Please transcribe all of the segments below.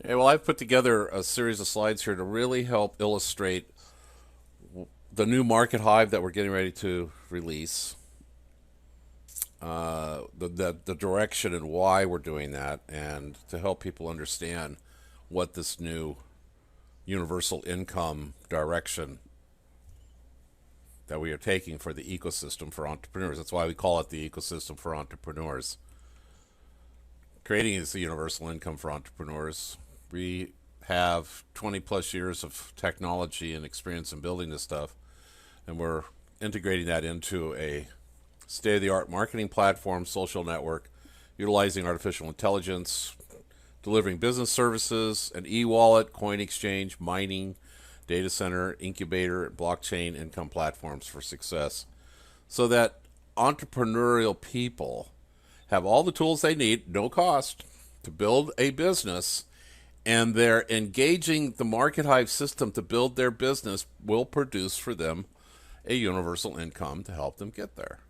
Yeah, well, I've put together a series of slides here to really help illustrate the new Markethive that we're getting ready to release, the direction and why we're doing that, and to help people understand what this new universal income direction that we are taking for the ecosystem for entrepreneurs. That's why we call it the ecosystem for entrepreneurs. Creating this universal income for entrepreneurs. We have 20 plus years of technology and experience in building this stuff, and we're integrating that into a state of the art marketing platform, social network, utilizing artificial intelligence, delivering business services, an e wallet, coin exchange, mining, data center, incubator, blockchain income platforms for success, so that entrepreneurial people have all the tools they need, no cost, to build a business, and they're engaging the Markethive system to build their business will produce for them a universal income to help them get there.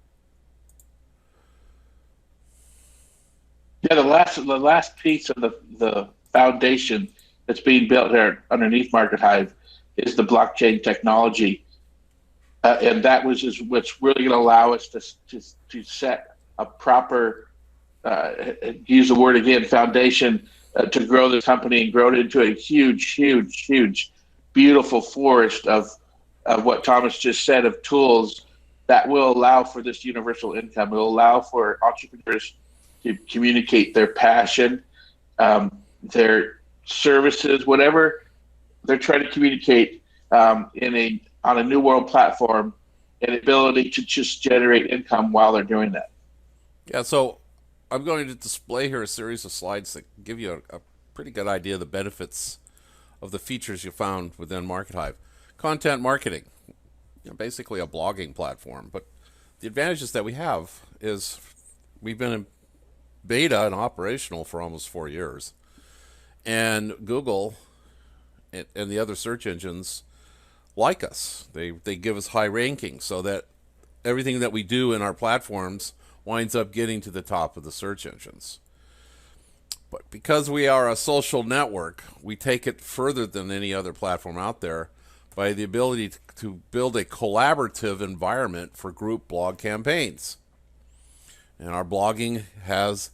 Yeah, the last piece of the foundation that's being built here underneath Market Hive is the blockchain technology, and that was is what's really going to allow us to set a proper, use the word again, foundation, to grow the company and grow it into a huge, huge, huge, beautiful forest of what Thomas just said, of tools that will allow for this universal income. It will allow for entrepreneurs to communicate their passion, their services, whatever they're trying to communicate, in a on a new world platform, and ability to just generate income while they're doing that. Yeah, so I'm going to display here a series of slides that give you a pretty good idea of the benefits of the features you found within Markethive. Content marketing, basically a blogging platform, but the advantages that we have is we've been in beta and operational for almost 4 years, and Google and the other search engines like us. They give us high rankings so that everything that we do in our platforms winds up getting to the top of the search engines. But because we are a social network, we take it further than any other platform out there by the ability to build a collaborative environment for group blog campaigns. And our blogging has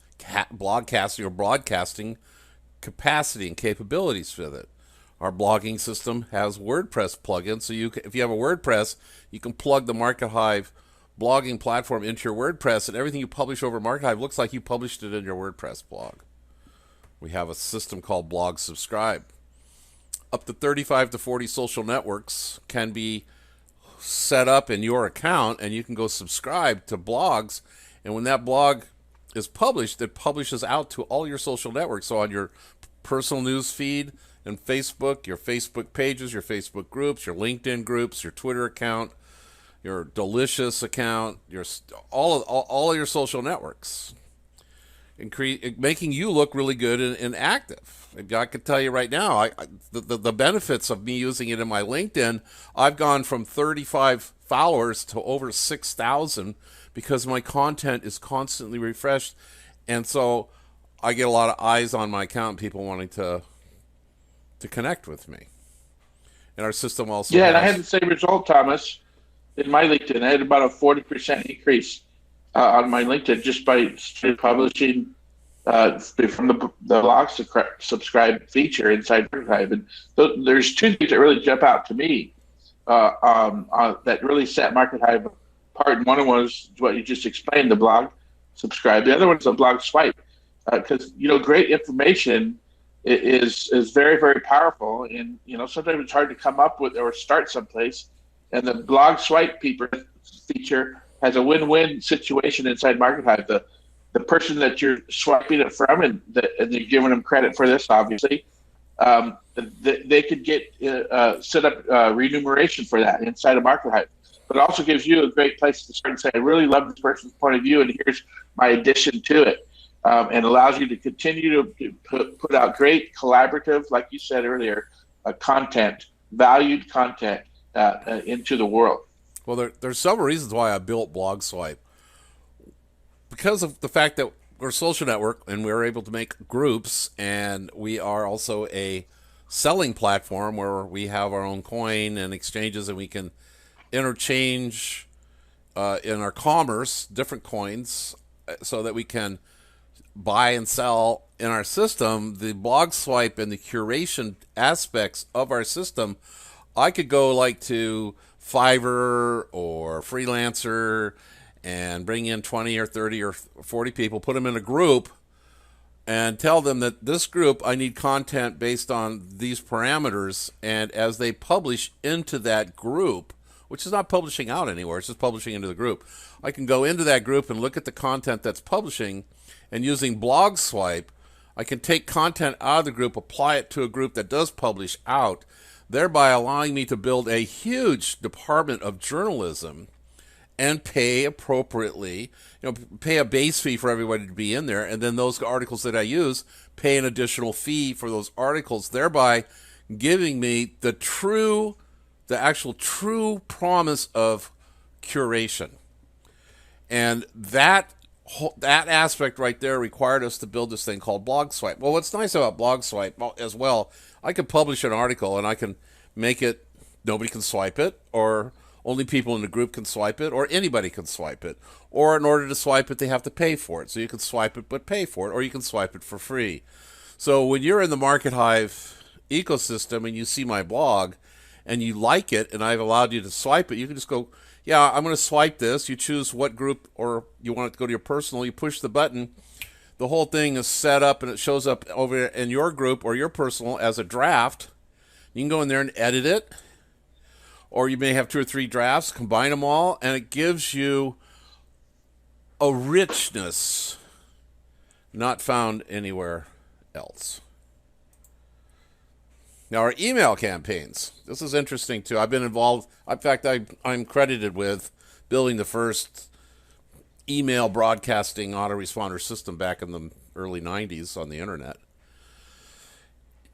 broadcasting capacity and capabilities with it. Our blogging system has WordPress plugins, so if you have a WordPress, you can plug the Markethive blogging platform into your WordPress, and everything you publish over Markethive looks like you published it in your WordPress blog. We have a system called Blog Subscribe. Up to 35 to 40 social networks can be set up in your account, and you can go subscribe to blogs. And when that blog is published, it publishes out to all your social networks. So on your personal news feed and Facebook, your Facebook pages, your Facebook groups, your LinkedIn groups, your Twitter account, your Delicious account, your all of your social networks, making you look really good and active. I can tell you right now, the benefits of me using it in my LinkedIn, I've gone from 35 followers to over 6,000 because my content is constantly refreshed, and so I get a lot of eyes on my account, people wanting to connect with me. And our system also Yeah, and I had has. the same result, Thomas, in my LinkedIn. I had about a 40% increase, on my LinkedIn, just by publishing, from the blog subscribe feature inside Archive. And there's two things that really jump out to me, that really set Market Hive apart. And one was what you just explained, the blog subscribe. The other one's the blog swipe, because great information is very, very powerful, and sometimes it's hard to come up with or start someplace. And the blog swipe feature has a win-win situation inside Market Hive. The person that you're swiping it from, and you're giving them credit for this, obviously, they could get set up remuneration for that inside of Market Hive. But it also gives you a great place to start and say, I really love this person's point of view, and here's my addition to it. And allows you to continue to put out great collaborative, like you said earlier, valued content, into the world. Well, there's several reasons why I built Blog Swipe. Because of the fact that we're a social network, and we're able to make groups, and we are also a selling platform where we have our own coin and exchanges, and we can interchange in our commerce different coins so that we can buy and sell in our system. The blog swipe and the curation aspects of our system, I could go like to Fiverr or Freelancer and bring in 20 or 30 or 40 people, put them in a group, and tell them that this group, I need content based on these parameters. And as they publish into that group, which is not publishing out anywhere, it's just publishing into the group, I can go into that group and look at the content that's publishing, and using blog swipe, I can take content out of the group, apply it to a group that does publish out, thereby allowing me to build a huge department of journalism and pay appropriately, pay a base fee for everybody to be in there, and then those articles that I use, pay an additional fee for those articles, thereby giving me the actual true promise of curation. And that aspect right there required us to build this thing called blog swipe. Well, what's nice about blog swipe as well, I can publish an article and I can make it, nobody can swipe it, or only people in the group can swipe it, or anybody can swipe it. Or in order to swipe it, they have to pay for it. So you can swipe it but pay for it, or you can swipe it for free. So when you're in the Markethive ecosystem and you see my blog and you like it and I've allowed you to swipe it, you can just go, yeah, I'm going to swipe this. You choose what group, or you want it to go to your personal. You push the button. The whole thing is set up and it shows up over in your group or your personal as a draft. You can go in there and edit it. Or you may have 2 or 3 drafts, combine them all, and it gives you a richness not found anywhere else. Now, our email campaigns. This is interesting, too. I've been involved. In fact, I'm credited with building the first email broadcasting autoresponder system back in the early 90s on the internet.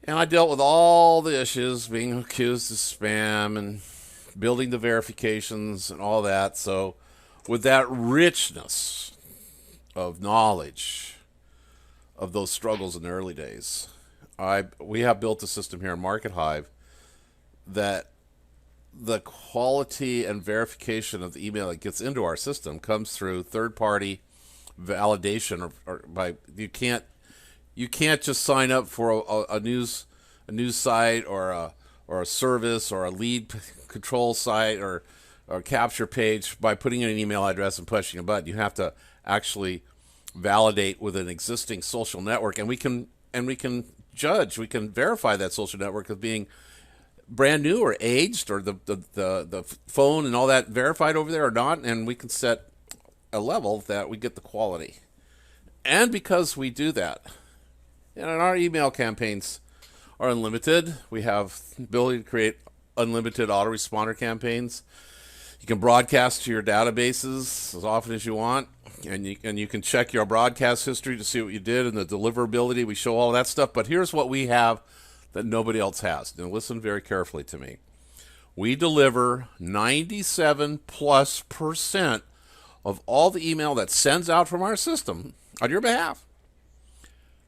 And I dealt with all the issues, being accused of spam and building the verifications and all that. So with that richness of knowledge of those struggles in the early days, we have built a system here in Markethive that the quality and verification of the email that gets into our system comes through third-party validation, or by you can't just sign up for a news site or a service or a lead control site or a capture page by putting in an email address and pushing a button. You have to actually validate with an existing social network, and we can judge, we can verify that social network as being brand new or aged, or the phone and all that verified over there or not, and we can set a level that we get the quality. And because we do that, and our email campaigns are unlimited, we have the ability to create unlimited autoresponder campaigns. You can broadcast to your databases as often as you want, and you can check your broadcast history to see what you did and the deliverability. We show all that stuff, but here's what we have that nobody else has. Now listen very carefully to me. We deliver 97+% of all the email that sends out from our system on your behalf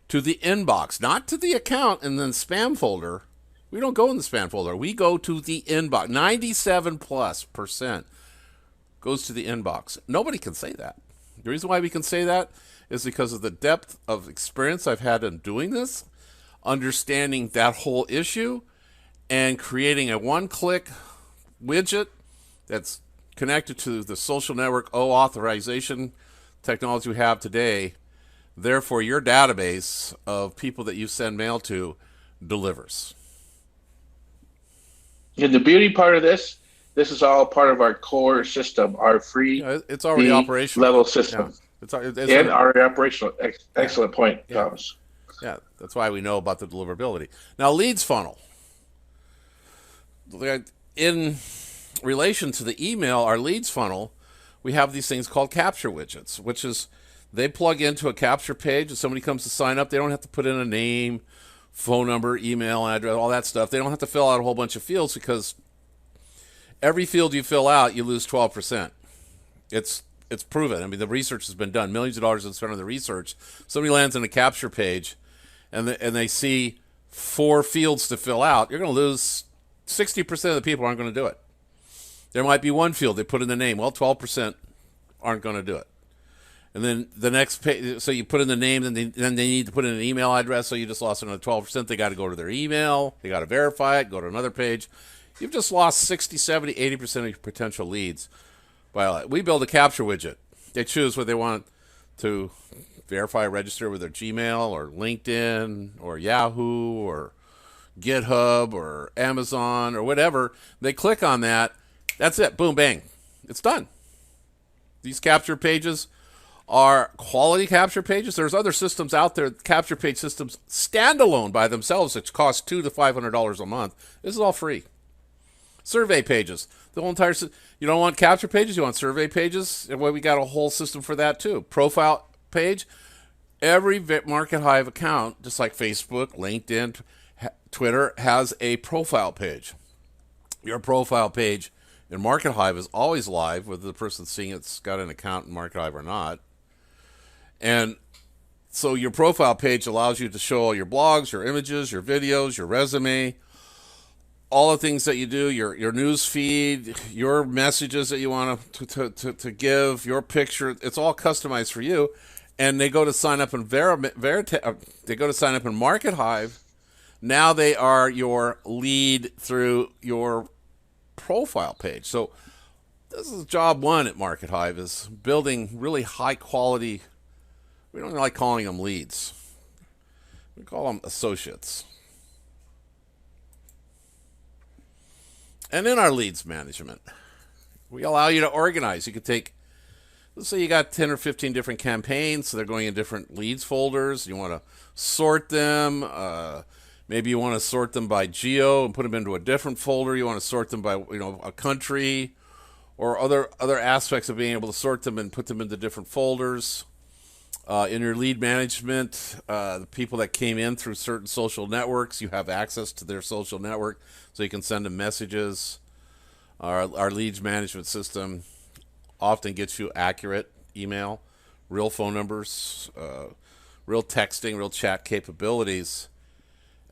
to the inbox, not to the account and then spam folder. We don't go in the spam folder. We go to the inbox. 97+% goes to the inbox. Nobody can say that. The reason why we can say that is because of the depth of experience I've had in doing this, understanding that whole issue, and creating a one-click widget that's connected to the social network authorization technology we have today. Therefore, your database of people that you send mail to delivers. And the beauty part of this is all part of our core system, our free it's already operational level system. Yeah. It's already operational. Excellent point, Thomas. Yeah, that's why we know about the deliverability. Now, leads funnel. In relation to the email, our leads funnel, we have these things called capture widgets, which is they plug into a capture page. If somebody comes to sign up, they don't have to put in a name, phone number, email address, all that stuff. They don't have to fill out a whole bunch of fields, because every field you fill out, you lose 12%. It's it's proven. I mean, the research has been done. Millions of dollars have been spent on the research. Somebody lands on a capture page, and they see 4 fields to fill out. You're going to lose 60% of the people aren't going to do it. There might be 1 field they put in the name. Well, 12% aren't going to do it. And then the next page, so you put in the name, and then they need to put in an email address. So you just lost another 12%. They got to go to their email. They got to verify it. Go to another page. You've just lost 60, 70, 80% of your potential leads. We build a capture widget. They choose what they want to verify, register with their Gmail or LinkedIn or Yahoo or GitHub or Amazon or whatever. They click on that. That's it. Boom, bang. It's done. These capture pages are quality capture pages. There's other systems out there, capture page systems, standalone by themselves, which cost $200 to $500 a month. This is all free. Survey pages. The whole entire you don't want capture pages, you want survey pages. Well, we got a whole system for that too. Profile page. Every Markethive account, just like Facebook, LinkedIn, Twitter, has a profile page. Your profile page in Markethive is always live, whether the person seeing it's got an account in Markethive or not. And so your profile page allows you to show all your blogs, your images, your videos, your resume, all the things that you do, your news feed, your messages that you want to give, your picture. It's all customized for you. And they go to sign up in they go to sign up in Markethive. Now they are your lead through your profile page. So this is job 1 at Markethive, is building really high quality. We don't like calling them leads. We call them associates. And in our leads management, we allow you to organize. You could take, let's say you got 10 or 15 different campaigns, so they're going in different leads folders. You want to sort them. Maybe you want to sort them by geo and put them into a different folder. You want to sort them by, a country, or other aspects of being able to sort them and put them into different folders. In your lead management, the people that came in through certain social networks, you have access to their social network, so you can send them messages. Our leads management system often gets you accurate email, real phone numbers, real texting, real chat capabilities.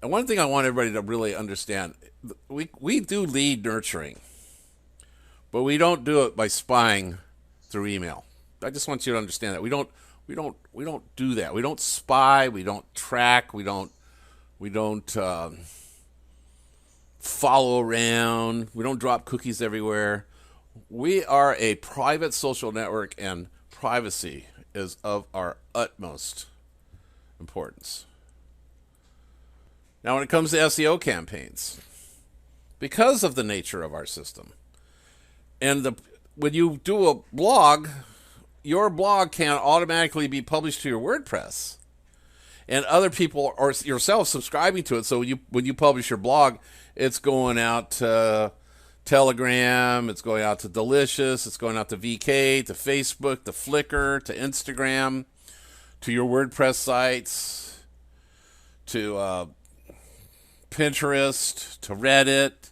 And one thing I want everybody to really understand, we do lead nurturing, but we don't do it by spying through email. I just want you to understand that we don't do that. We don't spy. We don't track. We don't follow around. We don't drop cookies everywhere. We are a private social network, and privacy is of our utmost importance. Now, when it comes to SEO campaigns, because of the nature of our system, and when you do a blog, your blog can't automatically be published to your WordPress, and other people or yourself subscribing to it. So when you publish your blog, it's going out to Telegram, it's going out to Delicious, it's going out to VK, to Facebook, to Flickr, to Instagram, to your WordPress sites, to Pinterest, to Reddit,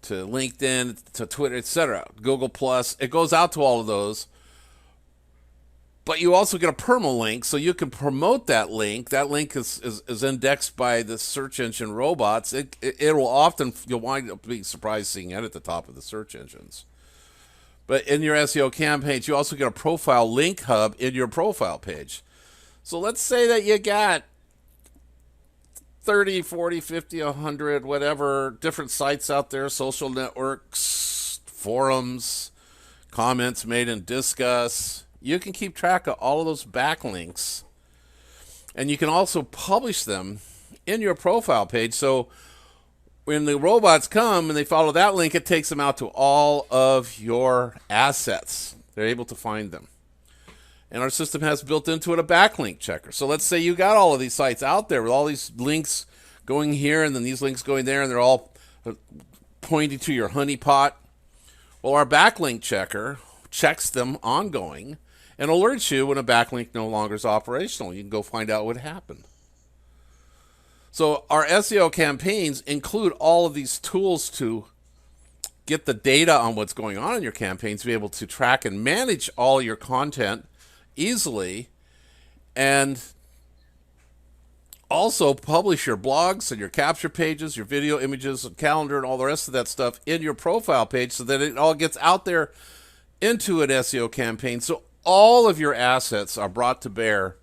to LinkedIn, to Twitter, etc., Google Plus. It goes out to all of those. But you also get a permalink, so you can promote that link. That link is indexed by the search engine robots. It will often, you'll wind up being surprised seeing it at the top of the search engines. But in your SEO campaigns, you also get a profile link hub in your profile page. So let's say that you got 30, 40, 50, 100, whatever, different sites out there, social networks, forums, comments made in Discuss. You can keep track of all of those backlinks, and you can also publish them in your profile page. So when the robots come and they follow that link, it takes them out to all of your assets. They're able to find them. And our system has built into it a backlink checker. So let's say you got all of these sites out there with all these links going here and then these links going there, and they're all pointing to your honeypot. Well, our backlink checker checks them ongoing and alerts you when a backlink no longer is operational. You can go find out what happened. So our SEO campaigns include all of these tools to get the data on what's going on in your campaigns, be able to track and manage all your content easily, and also publish your blogs and your capture pages, your video images, and calendar, and all the rest of that stuff in your profile page so that it all gets out there into an SEO campaign. So all of your assets are brought to bear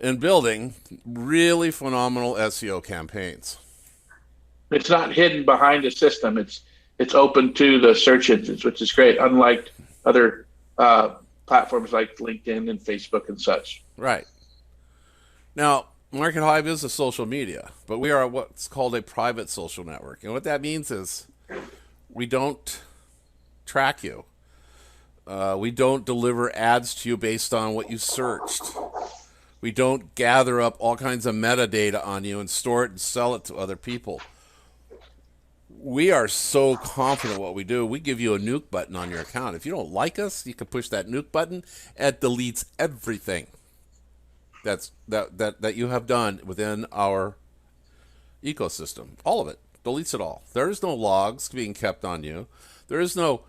in building really phenomenal SEO campaigns. It's not hidden behind a system. It's open to the search engines, which is great, unlike other platforms like LinkedIn and Facebook and such. Right. Now, Markethive is a social media, but we are what's called a private social network. And what that means is we don't track you. We don't deliver ads to you based on what you searched. We don't gather up all kinds of metadata on you and store it and sell it to other people. We are so confident what we do. We give you a nuke button on your account. If you don't like us, you can push that nuke button. It deletes everything that you have done within our ecosystem. All of it. Deletes it all. There is no logs being kept on you. There is no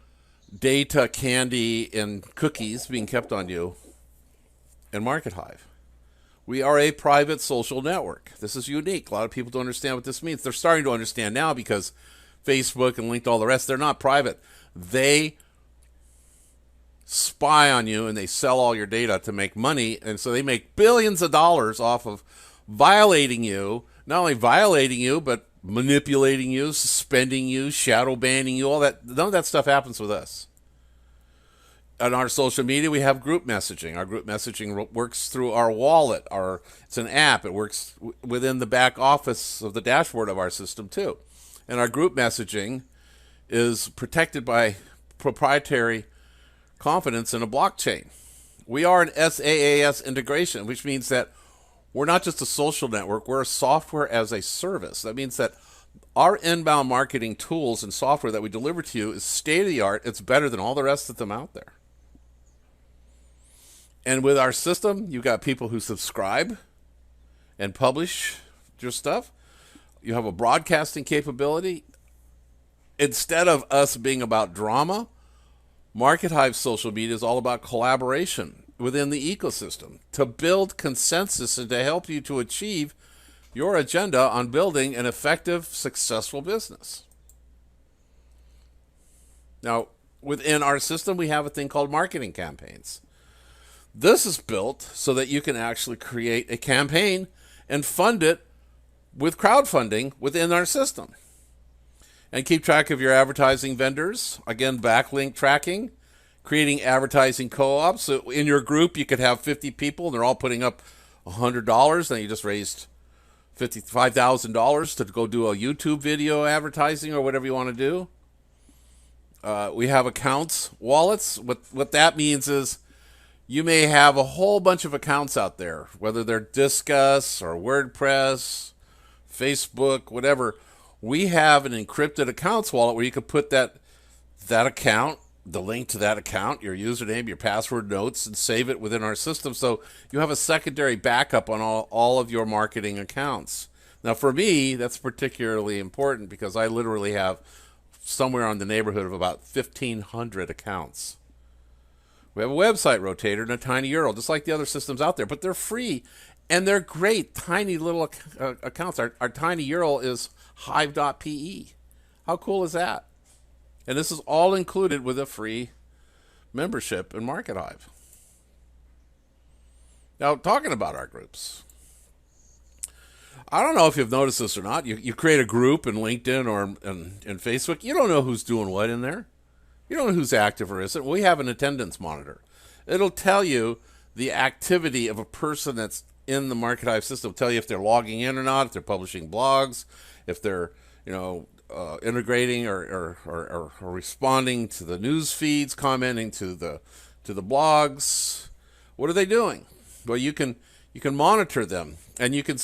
data, candy, and cookies being kept on you in Markethive. We are a private social network. This is unique. A lot of people don't understand what this means. They're starting to understand now because Facebook and LinkedIn, all the rest, they're not private. They spy on you and they sell all your data to make money, and so they make billions of dollars off of violating you, not only violating you, but manipulating you, suspending you, shadow banning you, all that. None of that stuff happens with us. On our social media, we have group messaging. Our group messaging works through our wallet. It's an app. It works within the back office of the dashboard of our system too. And our group messaging is protected by proprietary confidence in a blockchain. We are an SaaS integration, which means that we're not just a social network, we're a software as a service. That means that our inbound marketing tools and software that we deliver to you is state-of-the-art. It's better than all the rest of them out there. And with our system, you've got people who subscribe and publish your stuff. You have a broadcasting capability. Instead of us being about drama, Markethive social media is all about collaboration within the ecosystem to build consensus and to help you to achieve your agenda on building an effective, successful business. Now, within our system, we have a thing called marketing campaigns. This is built so that you can actually create a campaign and fund it with crowdfunding within our system. And keep track of your advertising vendors. Again, backlink tracking, creating advertising co-ops. So in your group, you could have 50 people, and they're all putting up $100. Then you just raised $55,000 to go do a YouTube video advertising or whatever you want to do. We have accounts, wallets. What that means is you may have a whole bunch of accounts out there, whether they're Disqus or WordPress, Facebook, whatever. We have an encrypted accounts wallet where you can put that account, the link to that account, your username, your password notes, and save it within our system. So you have a secondary backup on all of your marketing accounts. Now, for me, that's particularly important because I literally have somewhere on the neighborhood of about 1,500 accounts. We have a website rotator and a tiny URL, just like the other systems out there, but they're free and they're great, tiny little accounts. Our tiny URL is hive.pe. How cool is that? And this is all included with a free membership in Markethive. Now, talking about our groups, I don't know if you've noticed this or not. You create a group in LinkedIn or in Facebook. You don't know who's doing what in there. You don't know who's active or isn't. We have an attendance monitor. It'll tell you the activity of a person that's in the Markethive system. It'll tell you if they're logging in or not, if they're publishing blogs, if they're integrating or responding to the news feeds, commenting to the blogs. What are they doing? Well, you can monitor them, and you can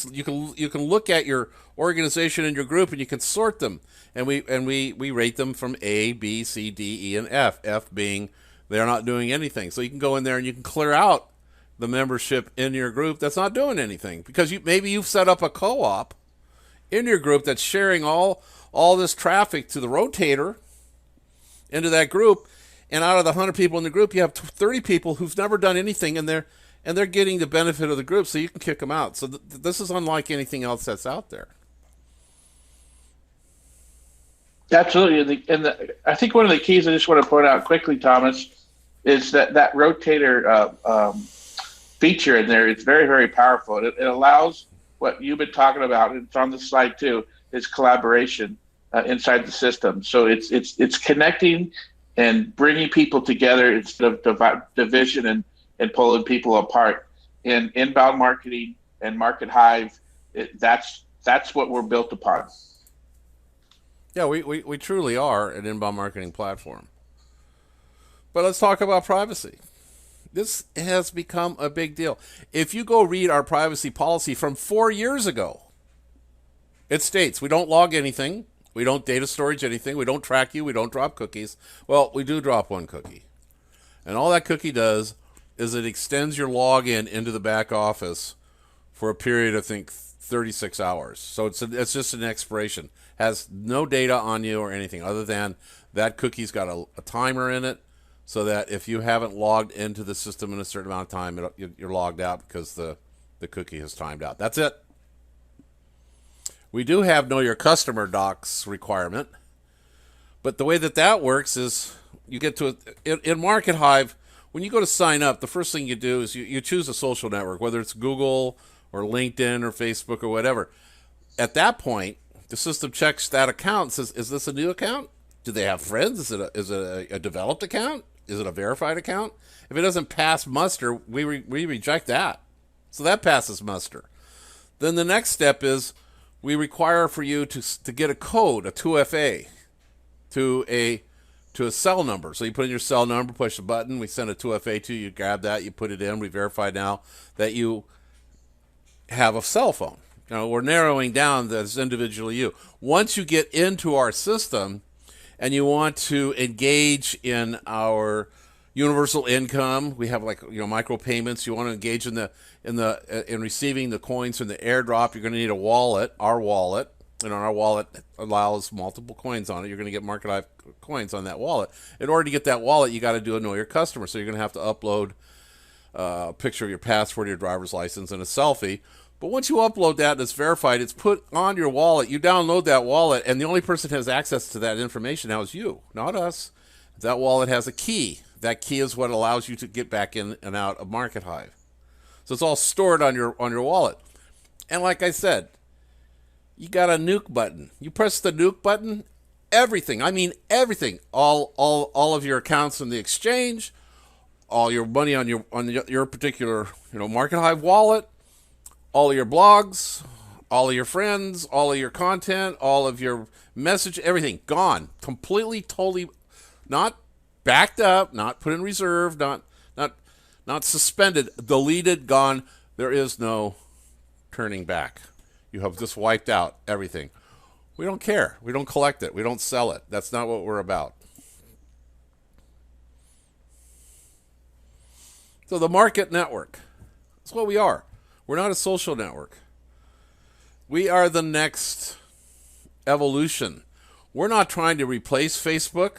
look at your organization and your group, and you can sort them, and we rate them from A, B, C, D, E, and F. F being they're not doing anything. So you can go in there and you can clear out the membership in your group that's not doing anything because maybe you've set up a co-op in your group that's sharing all this traffic to the rotator, into that group, and out of the 100 people in the group, you have 30 people who've never done anything, and they're getting the benefit of the group, so you can kick them out. So this is unlike anything else that's out there. Absolutely. I think one of the keys I just want to point out quickly, Thomas, is that rotator feature in there is very, very powerful. It allows what you've been talking about, and it's on the slide too, is collaboration inside the system. So it's connecting and bringing people together instead of division and pulling people apart. In inbound marketing and Markethive, that's what we're built upon. Yeah, we truly are an inbound marketing platform. But let's talk about privacy. This has become a big deal. If you go read our privacy policy from 4 years ago, it states we don't log anything, we don't data storage anything, we don't track you, we don't drop cookies. Well, we do drop one cookie. And all that cookie does is it extends your login into the back office for a period of, I think, 36 hours. So it's just an expiration. Has no data on you or anything other than that cookie's got a timer in it, so that if you haven't logged into the system in a certain amount of time, you're logged out because the cookie has timed out. That's it. We do have know your customer docs requirement, but the way that works is you get to in Markethive, when you go to sign up, the first thing you do is you choose a social network, whether it's Google or LinkedIn or Facebook or whatever. At that point, the system checks that account and says, is this a new account? Do they have friends? Is it a developed account? Is it a verified account? If it doesn't pass muster, we reject that. So that passes muster. Then the next step is we require for you to get a code, a 2FA, to a cell number. So you put in your cell number, push a button, we send a 2FA to you, you grab that, you put it in, we verify now that you have a cell phone. Now, we're narrowing down that as individually you. Once you get into our system and you want to engage in our universal income, we have micropayments. You want to engage in receiving the coins from the airdrop. You're going to need a wallet, our wallet, and our wallet allows multiple coins on it. You're going to get Markethive coins on that wallet. In order to get that wallet, you got to do a know your customer. So you're going to have to upload a picture of your passport, your driver's license, and a selfie. But once you upload that and it's verified, it's put on your wallet. You download that wallet, and the only person who has access to that information now is you, not us. That wallet has a key. That key is what allows you to get back in and out of Markethive. So it's all stored on your wallet. And like I said, you got a nuke button. You press the nuke button, everything. I mean everything. All of your accounts in the exchange, all your money on your particular Markethive wallet, all of your blogs, all of your friends, all of your content, all of your message, everything gone, completely, totally, not backed up, not put in reserve, not suspended, deleted, gone. There is no turning back. You have just wiped out everything. We don't care. We don't collect it. We don't sell it. That's not what we're about. So the market network, that's what we are. We're not a social network. We are the next evolution. We're not trying to replace Facebook.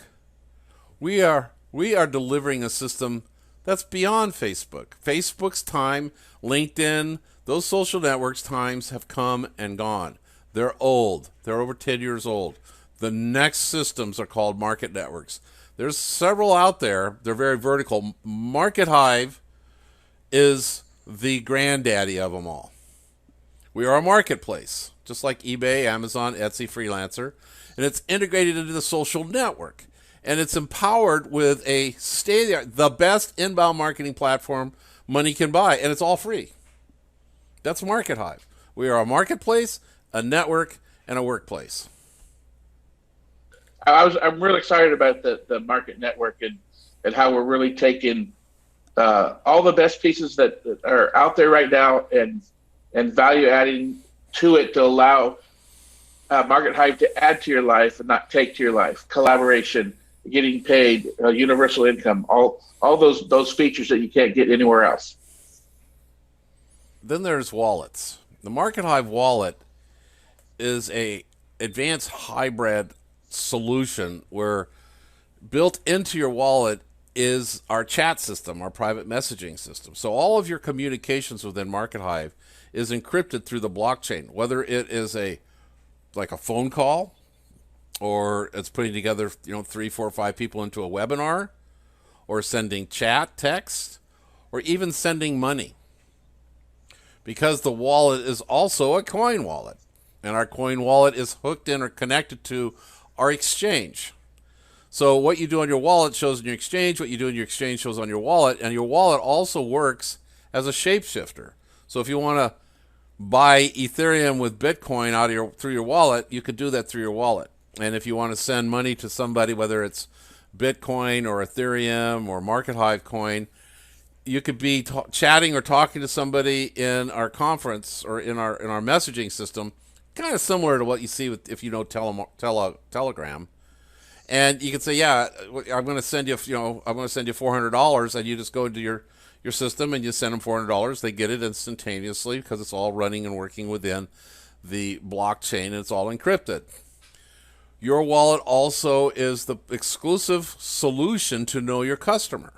We are delivering a system that's beyond Facebook. Facebook's time, LinkedIn, those social networks' times have come and gone. They're old. They're over 10 years old. The next systems are called market networks. There's several out there. They're very vertical. Markethive is the granddaddy of them all. We are a marketplace, just like eBay, Amazon, Etsy, Freelancer, and it's integrated into the social network, and it's empowered with a state-of-the-art, the best inbound marketing platform money can buy, and it's all free. That's Markethive. We are a marketplace, a network, and a workplace. I'm really excited about the market network and how we're really taking all the best pieces that are out there right now and value adding to it to allow Markethive to add to your life and not take to your life. Collaboration, getting paid, universal income, all those features that you can't get anywhere else. Then there's wallets. The Markethive wallet is a advanced hybrid solution where Built into your wallet is our chat system, our private messaging system. So all of your communications within Markethive is encrypted through the blockchain, whether it is like a phone call, or it's putting together 3, 4, 5 people into a webinar, or sending chat, text, or even sending money. Because the wallet is also a coin wallet, and our coin wallet is hooked in or connected to our exchange. So what you do on your wallet shows in your exchange, what you do in your exchange shows on your wallet, and your wallet also works as a shapeshifter. So if you want to buy Ethereum with Bitcoin through your wallet, you could do that through your wallet. And if you want to send money to somebody, whether it's Bitcoin or Ethereum or Markethive Coin, you could be chatting or talking to somebody in our conference or in our messaging system, kind of similar to what you see if you know Telegram. And you can say, yeah, I'm going to send you, $400, and you just go into your system and you send them $400. They get it instantaneously because it's all running and working within the blockchain, and it's all encrypted. Your wallet also is the exclusive solution to know your customer.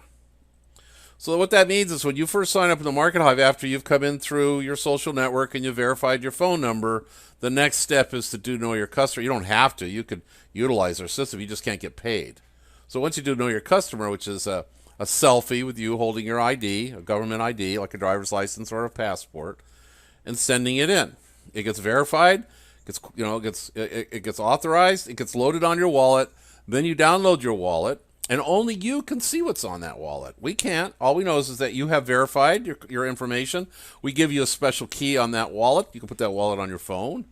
So what that means is when you first sign up in the Markethive, after you've come in through your social network and you verified your phone number, the next step is to do know your customer. You don't have to. You could utilize our system. You just can't get paid. So once you do know your customer, which is a selfie with you holding your ID, a government ID, like a driver's license or a passport, and sending it in. It gets verified, it gets authorized, it gets loaded on your wallet, then you download your wallet, and only you can see what's on that wallet. We can't. All we know is that you have verified your information. We give you a special key on that wallet. You can put that wallet on your phone.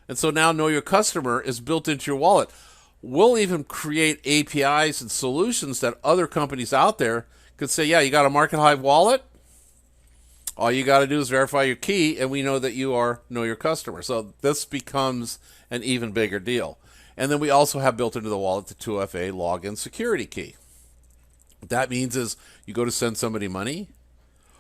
And so now Know Your Customer is built into your wallet. We'll even create APIs and solutions that other companies out there could say, yeah, you got a Markethive wallet? All you got to do is verify your key, and we know that you Know Your Customer. So this becomes an even bigger deal. And then we also have built into the wallet the 2FA login security key. What that means is you go to send somebody money,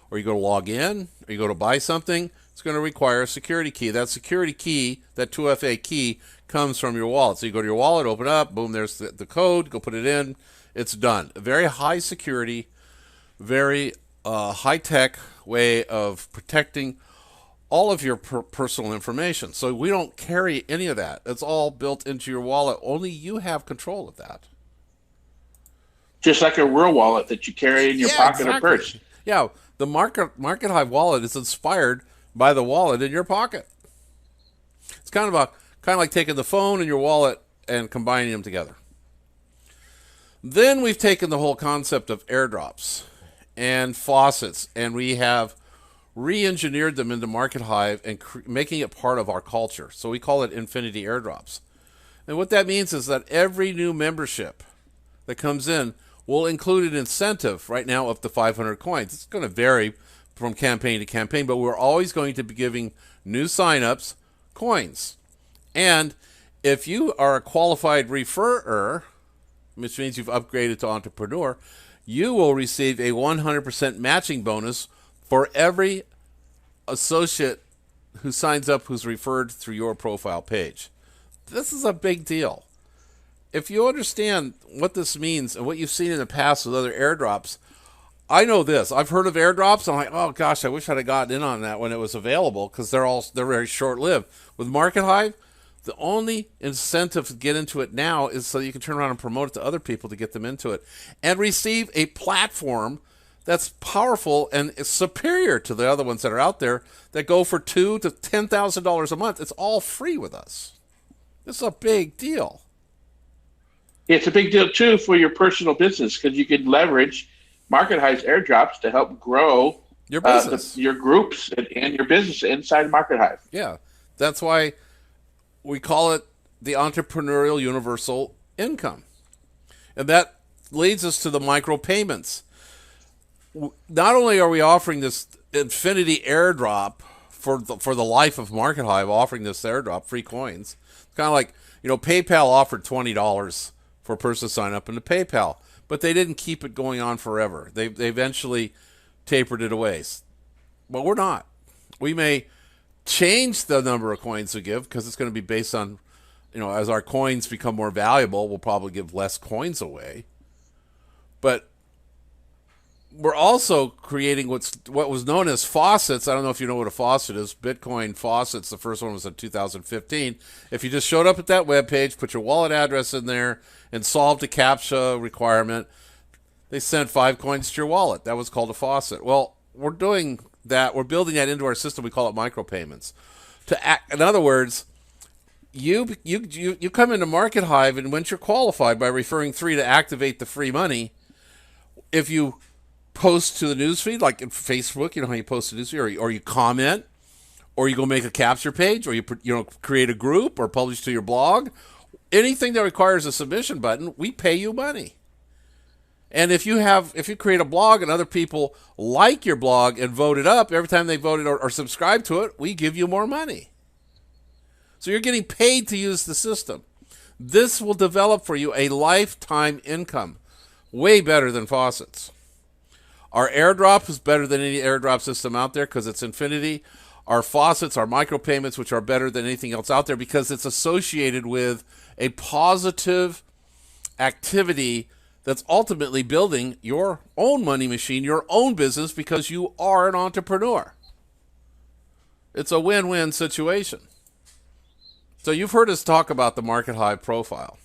or you go to log in, or you go to buy something, it's going to require a security key. That security key, that 2FA key, comes from your wallet. So you go to your wallet, open up, boom, there's the code, go put it in, it's done. A very high security, very high-tech way of protecting all of your personal information. So we don't carry any of that. It's all built into your wallet. Only you have control of that. Just like a real wallet that you carry in your pocket or purse. Yeah, the Markethive wallet is inspired by the wallet in your pocket. It's kind of like taking the phone and your wallet and combining them together. Then we've taken the whole concept of airdrops and faucets, and we have re-engineered them into Markethive and making it part of our culture. So we call it Infinity Airdrops. And what that means is that every new membership that comes in will include an incentive right now up to 500 coins. It's going to vary from campaign to campaign, but we're always going to be giving new signups coins. And if you are a qualified referrer, which means you've upgraded to entrepreneur, you will receive a 100% matching bonus for every associate who signs up who's referred through your profile page. This is a big deal. If you understand what this means and what you've seen in the past with other airdrops, I know this. I've heard of airdrops. I'm like, oh gosh, I wish I'd have gotten in on that when it was available, because they're very short-lived. With Markethive, the only incentive to get into it now is so you can turn around and promote it to other people to get them into it and receive a platform that's powerful and is superior to the other ones that are out there that go for $2,000 to $10,000 a month. It's all free with us. This is a big deal. It's a big deal too for your personal business, because you can leverage Markethive's airdrops to help grow your business, your groups, and your business inside Markethive. Yeah, that's why we call it the entrepreneurial universal income, and that leads us to the micropayments. Not only are we offering this infinity airdrop for the life of Markethive, offering this airdrop, free coins. It's kind of like, PayPal offered $20 for a person to sign up into PayPal, but they didn't keep it going on forever. They eventually tapered it away. But we're not. We may change the number of coins we give because it's going to be based on as our coins become more valuable, we'll probably give less coins away. But we're also creating what was known as faucets. I don't know if you know what a faucet is. Bitcoin faucets, the first one was in 2015. If you just showed up at that webpage, put your wallet address in there, and solved a CAPTCHA requirement, they sent 5 coins to your wallet. That was called a faucet. Well, we're doing that. We're building that into our system. We call it micropayments. In other words, you come into Markethive, and once you're qualified by referring 3 to activate the free money, if you post to the newsfeed, like in Facebook, you know how you post to the newsfeed, or you comment, or you go make a capture page, or you create a group, or publish to your blog, anything that requires a submission button, we pay you money. And if you create a blog and other people like your blog and vote it up, every time they voted or subscribe to it, we give you more money. So you're getting paid to use the system. This will develop for you a lifetime income, way better than faucets. Our airdrop is better than any airdrop system out there because it's infinity. Our faucets, our micropayments, which are better than anything else out there because it's associated with a positive activity that's ultimately building your own money machine, your own business, because you are an entrepreneur. It's a win-win situation. So you've heard us talk about the Markethive profile.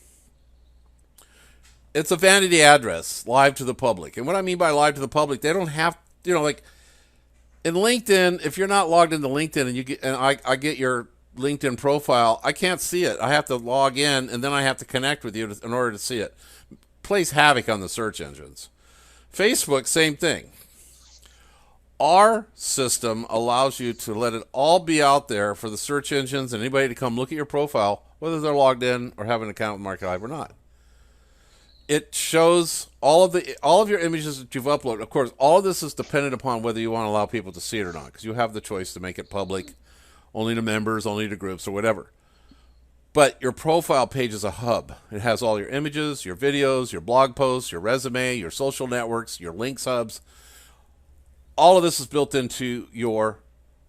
It's a vanity address, live to the public. And what I mean by live to the public, they don't have, like in LinkedIn, if you're not logged into LinkedIn and I get your LinkedIn profile, I can't see it. I have to log in, and then I have to connect with you in order to see it. Plays havoc on the search engines. Facebook, same thing. Our system allows you to let it all be out there for the search engines and anybody to come look at your profile, whether they're logged in or have an account with Markethive or not. It shows all of your images that you've uploaded. Of course, all of this is dependent upon whether you want to allow people to see it or not, because you have the choice to make it public, only to members, only to groups, or whatever. But your profile page is a hub. It has all your images, your videos, your blog posts, your resume, your social networks, your links hubs. All of this is built into your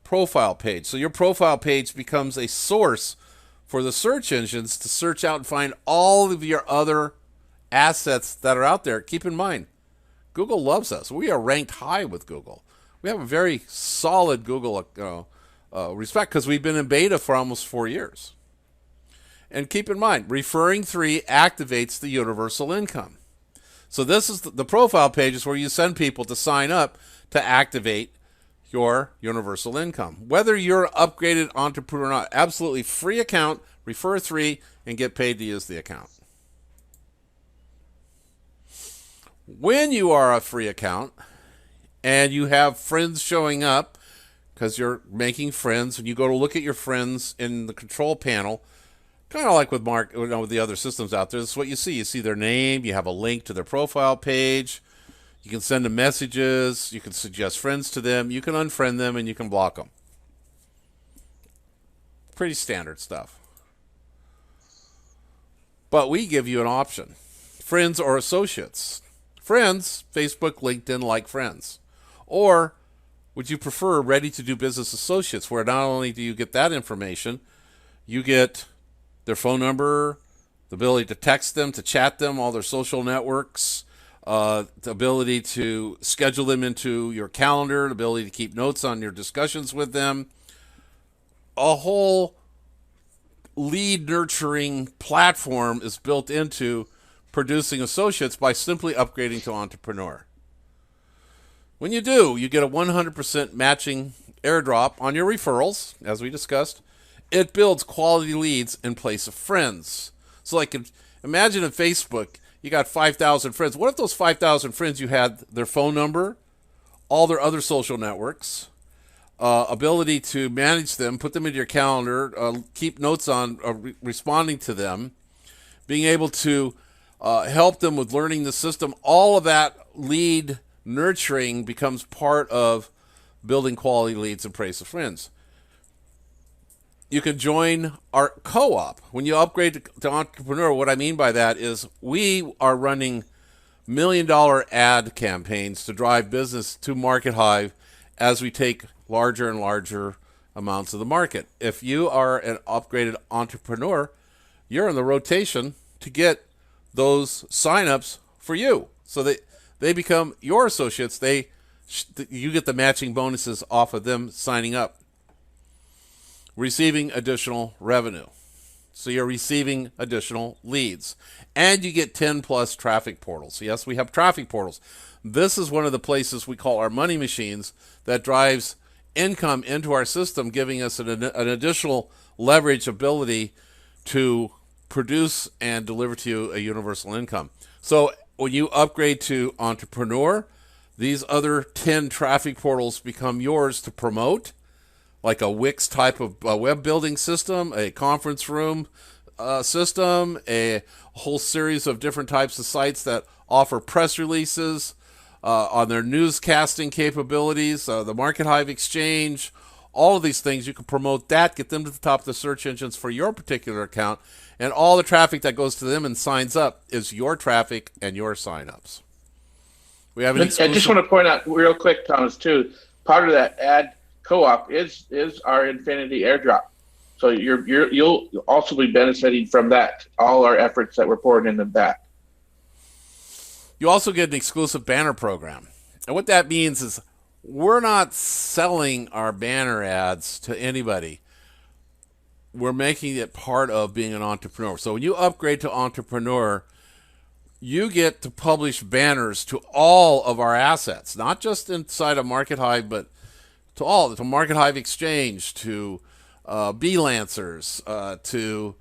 profile page. So your profile page becomes a source for the search engines to search out and find all of your other assets that are out there. Keep in mind, Google loves us. We are ranked high with Google. We have a very solid Google respect because we've been in beta for almost 4 years. And keep in mind, referring 3 activates the universal income. So this is the profile page is where you send people to sign up to activate your universal income. Whether you're an upgraded entrepreneur or not, absolutely free account, refer 3, and get paid to use the account. When you are a free account and you have friends showing up because you're making friends, and you go to look at your friends in the control panel, kind of like with with the other systems out there, this is what you see. You see their name, you have a link to their profile page, you can send them messages, you can suggest friends to them, you can unfriend them, and you can block them. Pretty standard stuff. But we give you an option. Friends or associates. Friends, Facebook, LinkedIn, like friends. Or would you prefer ready-to-do business associates, where not only do you get that information, you get their phone number, the ability to text them, to chat them, all their social networks, the ability to schedule them into your calendar, the ability to keep notes on your discussions with them. A whole lead nurturing platform is built into producing associates by simply upgrading to entrepreneur. When you do, you get a 100% matching airdrop on your referrals, as we discussed. It builds quality leads in place of friends. So like, imagine in Facebook, you got 5,000 friends. What if those 5,000 friends, you had their phone number, all their other social networks, ability to manage them, put them into your calendar, keep notes on responding to them, being able to help them with learning the system. All of that lead nurturing becomes part of building quality leads in place of friends. You can join our co-op. When you upgrade to entrepreneur, what I mean by that is we are running $1 million ad campaigns to drive business to Markethive as we take larger and larger amounts of the market. If you are an upgraded entrepreneur, you're in the rotation to get those signups for you. So they become your associates. You get the matching bonuses off of them signing up, receiving additional revenue. So you're receiving additional leads. And you get 10 plus traffic portals. Yes, we have traffic portals. This is one of the places we call our money machines that drives income into our system, giving us an additional leverage ability to produce and deliver to you a universal income. So when you upgrade to Entrepreneur, these other 10 traffic portals become yours to promote, like a Wix type of web building system, a conference room system, a whole series of different types of sites that offer press releases on their newscasting capabilities, the Markethive Exchange, all of these things. You can promote that, get them to the top of the search engines for your particular account, and all the traffic that goes to them and signs up is your traffic and your signups. We have an exclusive... I just want to point out real quick, Thomas, too, part of that ad co-op is our Infinity Airdrop. So you'll also be benefiting from that, all our efforts that we're pouring into that. You also get an exclusive banner program. And what that means is we're not selling our banner ads to anybody. We're making it part of being an entrepreneur. So when you upgrade to Entrepreneur, you get to publish banners to all of our assets, not just inside of Markethive, but to Markethive Exchange, to B-Lancers, to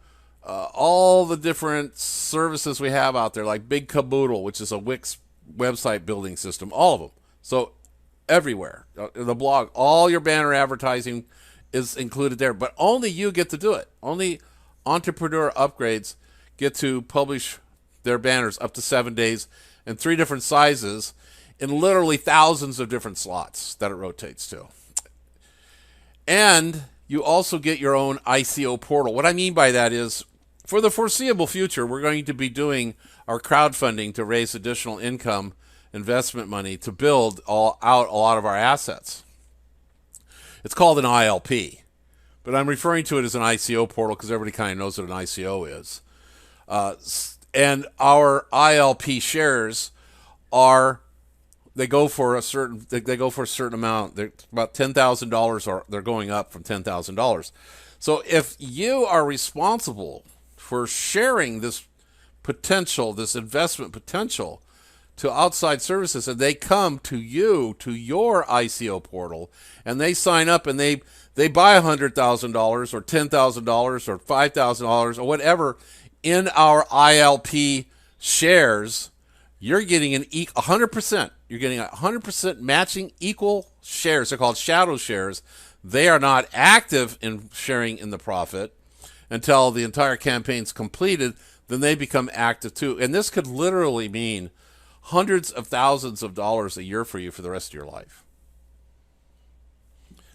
all the different services we have out there, like Big Caboodle, which is a Wix website building system, all of them. So everywhere, the blog, all your banner advertising is included there, but only you get to do it. Only Entrepreneur upgrades get to publish their banners up to 7 days in 3 different sizes in literally thousands of different slots that it rotates to. And you also get your own ICO portal. What I mean by that is, for the foreseeable future, we're going to be doing our crowdfunding to raise additional income, investment money to build out a lot of our assets. It's called an ILP, but I'm referring to it as an ICO portal because everybody kind of knows what an ICO is. And our ILP shares they go for a certain amount. They're about $10,000, or they're going up from $10,000. So if you are responsible for sharing this potential, this investment potential to outside services, and they come to you, to your ICO portal, and they sign up and they buy $100,000 or $10,000 or $5,000 or whatever in our ILP shares, you're getting 100%. You're getting 100% matching equal shares. They're called shadow shares. They are not active in sharing in the profit until the entire campaign's completed. Then they become active too. And this could literally mean hundreds of thousands of dollars a year for you for the rest of your life.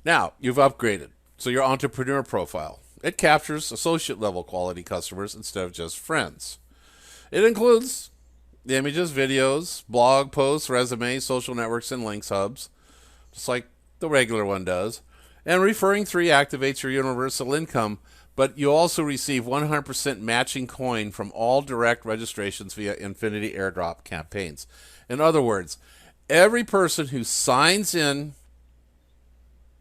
Now, you've upgraded. So your entrepreneur profile, it captures associate level quality customers instead of just friends. It includes the images, videos, blog posts, resumes, social networks, and links hubs, just like the regular one does. And referring 3 activates your universal income, but you also receive 100% matching coin from all direct registrations via Infinity Airdrop campaigns. In other words, every person who signs in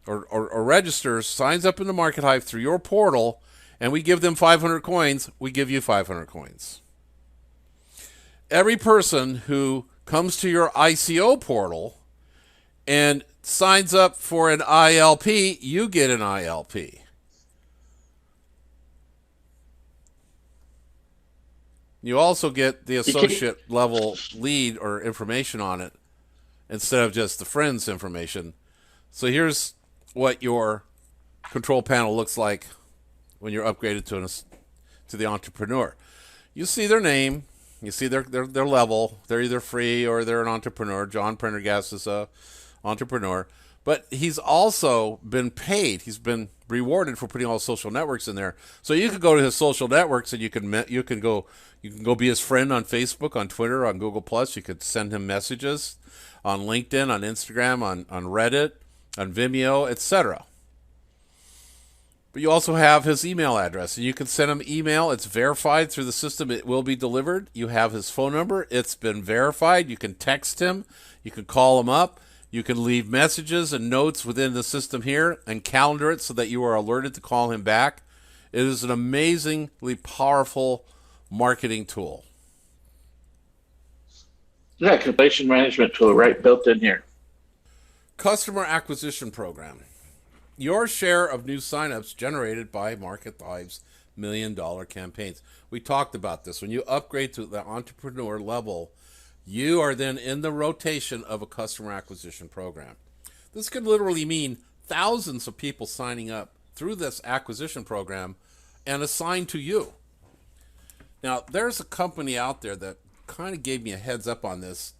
or registers, signs up in the Markethive through your portal, and we give them 500 coins, we give you 500 coins. Every person who comes to your ICO portal and signs up for an ILP, you get an ILP. You also get the associate level lead or information on it instead of just the friends information. So here's what your control panel looks like when you're upgraded to the entrepreneur. You see their name. You see their level. They're either free or they're an entrepreneur. John Prendergast is a entrepreneur. But he's also been paid. He's been rewarded for putting all social networks in there. So you could go to his social networks and you can go be his friend on Facebook, on Twitter, on Google+. You could send him messages on LinkedIn, on Instagram, on Reddit, on Vimeo, etc. But you also have his email address, and you can send him email. It's verified through the system. It will be delivered. You have his phone number. It's been verified. You can text him. You can call him up. You can leave messages and notes within the system here and calendar it so that you are alerted to call him back. It is an amazingly powerful marketing tool. Yeah, completion management tool right built in here. Customer acquisition program. Your share of new signups generated by Markethive's $1 million campaigns. We talked about this. When you upgrade to the entrepreneur level, you are then in the rotation of a customer acquisition program. This could literally mean thousands of people signing up through this acquisition program and assigned to you. Now, there's a company out there that kind of gave me a heads up on this.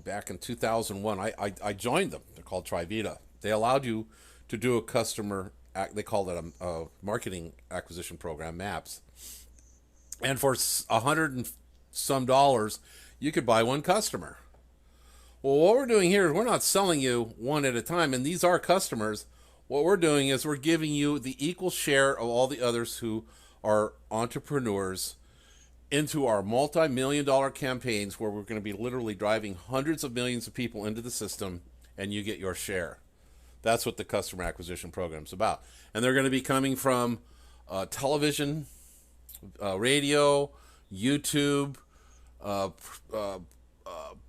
Back in 2001, I joined them. They're called Trivita. They allowed you to do a customer, they called it a marketing acquisition program, MAPS. And for $100 and some, you could buy one customer. Well, what we're doing here is we're not selling you one at a time, and these are customers. What we're doing is we're giving you the equal share of all the others who are entrepreneurs into our multi-million-dollar campaigns where we're going to be literally driving hundreds of millions of people into the system, and you get your share. That's what the customer acquisition program is about. And they're going to be coming from television, radio, YouTube,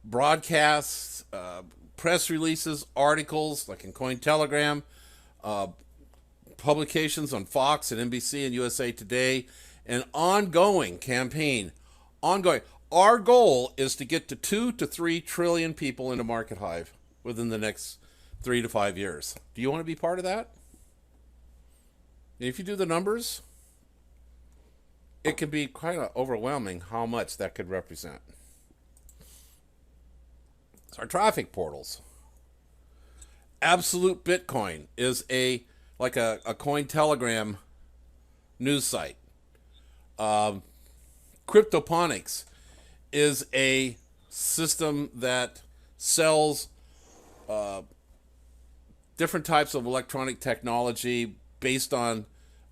broadcasts, press releases, articles like in Cointelegram, publications on Fox and NBC and USA Today, an ongoing campaign. Our goal is to get to 2 to 3 trillion people into Markethive within the next 3 to 5 years. Do you want to be part of that? And if you do the numbers, it can be kind of overwhelming how much that could represent. So our traffic portals. Absolute Bitcoin is a Cointelegram news site. Cryptoponics is a system that sells different types of electronic technology based on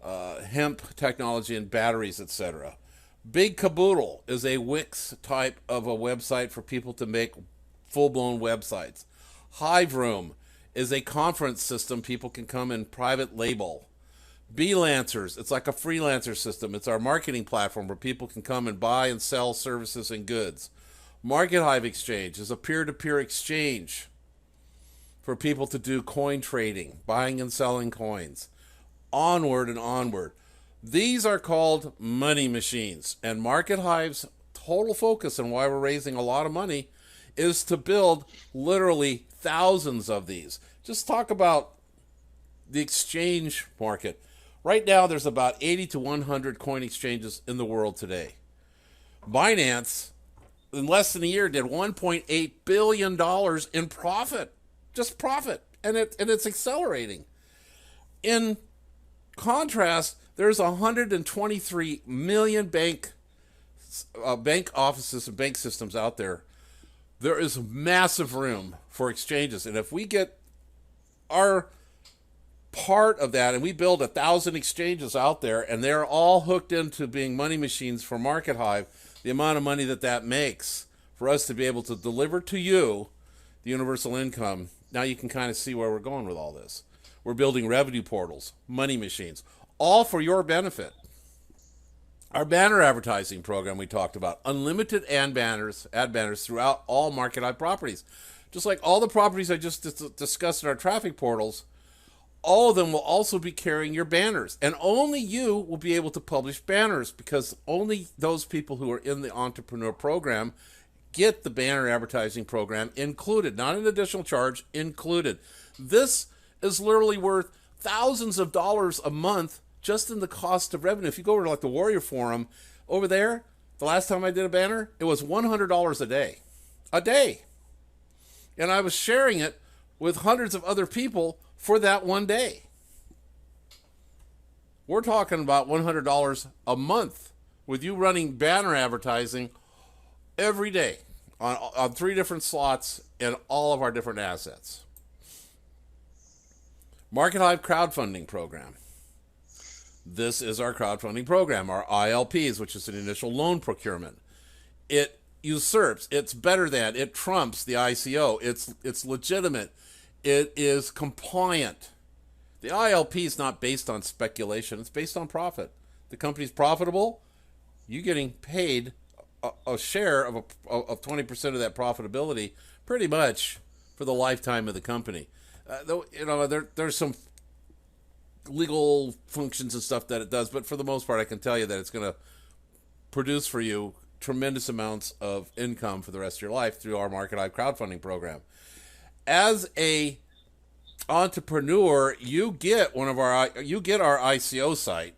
hemp technology and batteries, etc. Big Caboodle is a Wix type of a website for people to make full-blown websites. Hive Room is a conference system people can come and private label. Beelancers, it's like a freelancer system. It's our marketing platform where people can come and buy and sell services and goods. Markethive Exchange is a peer-to-peer exchange for people to do coin trading, buying and selling coins. Onward and onward. These are called money machines. And Markethive's total focus and why we're raising a lot of money is to build literally thousands of these. Just talk about the exchange market. Right now, there's about 80 to 100 coin exchanges in the world today. Binance, in less than a year, did $1.8 billion in profit. Just profit. And it's accelerating. In contrast, there's 123 million bank offices and bank systems out there. There is massive room for exchanges. And if we get our part of that and we build 1,000 exchanges out there and they're all hooked into being money machines for Markethive, the amount of money that makes for us to be able to deliver to you the universal income, now you can kind of see where we're going with all this. We're building revenue portals, money machines, all for your benefit. Our banner advertising program we talked about, unlimited ad banners throughout all Markethive properties. Just like all the properties I just discussed in our traffic portals, all of them will also be carrying your banners. And only you will be able to publish banners because only those people who are in the entrepreneur program get the banner advertising program included, not an additional charge, included. This is literally worth thousands of dollars a month just in the cost of revenue. If you go over to like the Warrior Forum over there, the last time I did a banner, it was $100 a day. A day. And I was sharing it with hundreds of other people for that one day. We're talking about $100 a month with you running banner advertising every day on 3 different slots in all of our different assets. Markethive crowdfunding program. This is our crowdfunding program, our ILPs, which is an initial loan procurement. It usurps, it's better than, it trumps the ICO. It's legitimate. It is compliant. The ILP is not based on speculation. It's based on profit. The company's profitable. You getting paid a share of 20% of that profitability, pretty much for the lifetime of the company. Though there's some legal functions and stuff that it does, but for the most part, I can tell you that it's going to produce for you tremendous amounts of income for the rest of your life through our Markethive crowdfunding program. As a entrepreneur, you get our ICO site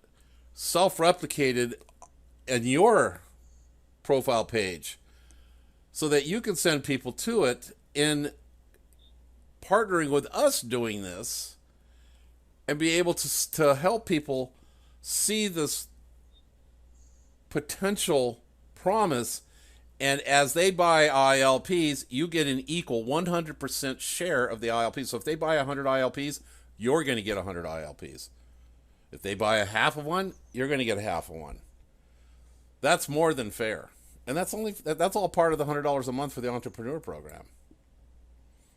self-replicated in your profile page so that you can send people to it. In partnering with us doing this and be able to help people see this potential promise, and as they buy ILPs, you get an equal 100% share of the ILPs. So if they buy 100 ILPs, you're going to get 100 ILPs. If they buy a half of one, you're going to get a half of one. That's more than fair. And that's all part of the $100 a month for the entrepreneur program.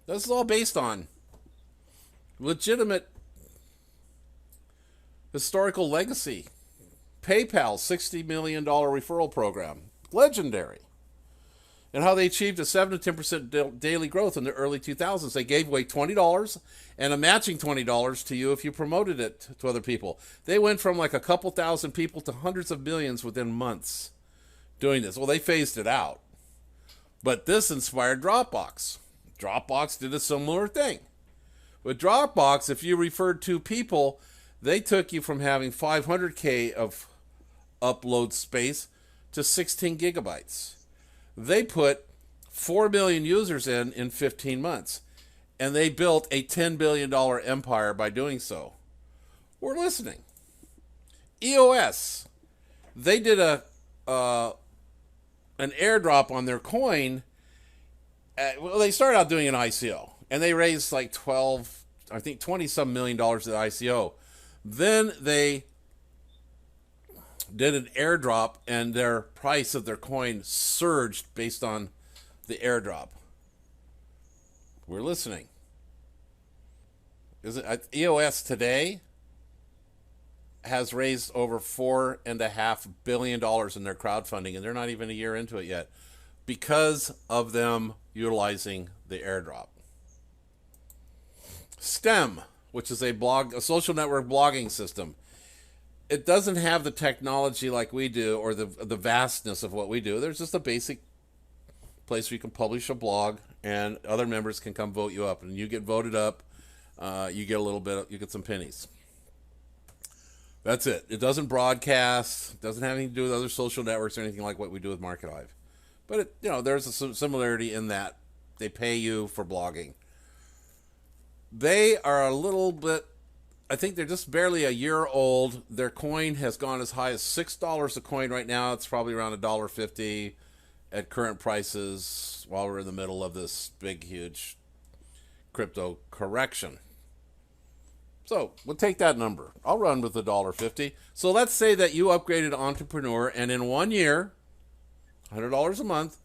This is all based on legitimate historical legacy. PayPal's $60 million referral program, legendary. And how they achieved a 7 to 10% daily growth in the early 2000s. They gave away $20 and a matching $20 to you if you promoted it to other people. They went from like a couple thousand people to hundreds of millions within months doing this. Well, they phased it out. But this inspired Dropbox. Dropbox did a similar thing. With Dropbox, if you referred 2 people, they took you from having 500K of upload space to 16 gigabytes. They put 4 million users in 15 months, and they built a $10 billion empire by doing so. We're listening. EOS, they did an airdrop on their coin. Well, they started out doing an ICO, and they raised like 20-some million dollars at the ICO. Then they did an airdrop, and their price of their coin surged based on the airdrop. We're listening. EOS today has raised over $4.5 billion in their crowdfunding, and they're not even a year into it yet because of them utilizing the airdrop. STEM, which is a social network blogging system. It doesn't have the technology like we do, or the vastness of what we do. There's just a basic place where you can publish a blog, and other members can come vote you up, and you get voted up. You get a little bit. You get some pennies. That's it. It doesn't broadcast. It doesn't have anything to do with other social networks or anything like what we do with Markethive. But there's a similarity in that they pay you for blogging. They are a little bit. I think they're just barely a year old. Their coin has gone as high as $6 a coin right now. It's probably around $1.50 at current prices while we're in the middle of this big, huge crypto correction. So we'll take that number. I'll run with $1.50. So let's say that you upgraded to Entrepreneur, and in 1 year, $100 a month,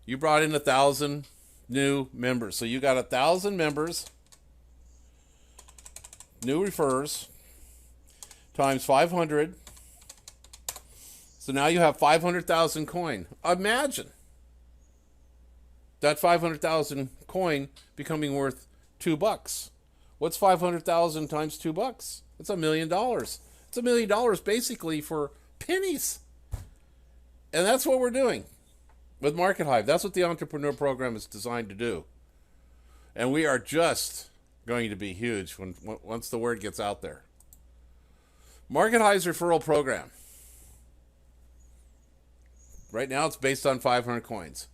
you brought in 1,000 new members. So you got 1,000 members, new refers, times 500. So now you have 500,000 coin. Imagine that 500,000 coin becoming worth $2. What's 500,000 times $2? It's $1 million. It's $1 million basically for pennies. And that's what we're doing with Markethive. That's what the Entrepreneur Program is designed to do. And we are just going to be huge once the word gets out there. Markethive's referral program. Right now it's based on 500 coins.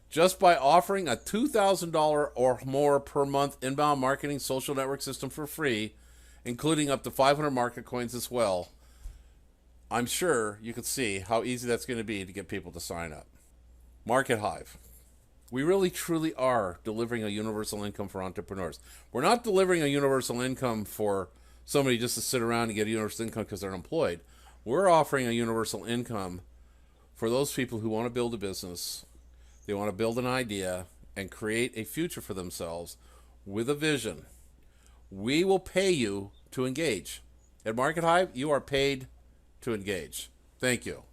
Just by offering a $2,000 or more per month inbound marketing social network system for free, including up to 500 market coins as well, I'm sure you can see how easy that's going to be to get people to sign up. Markethive. We really truly are delivering a universal income for entrepreneurs. We're not delivering a universal income for somebody just to sit around and get a universal income because they're unemployed. We're offering a universal income for those people who want to build a business, they want to build an idea and create a future for themselves with a vision. We will pay you to engage. At Markethive, you are paid to engage. Thank you.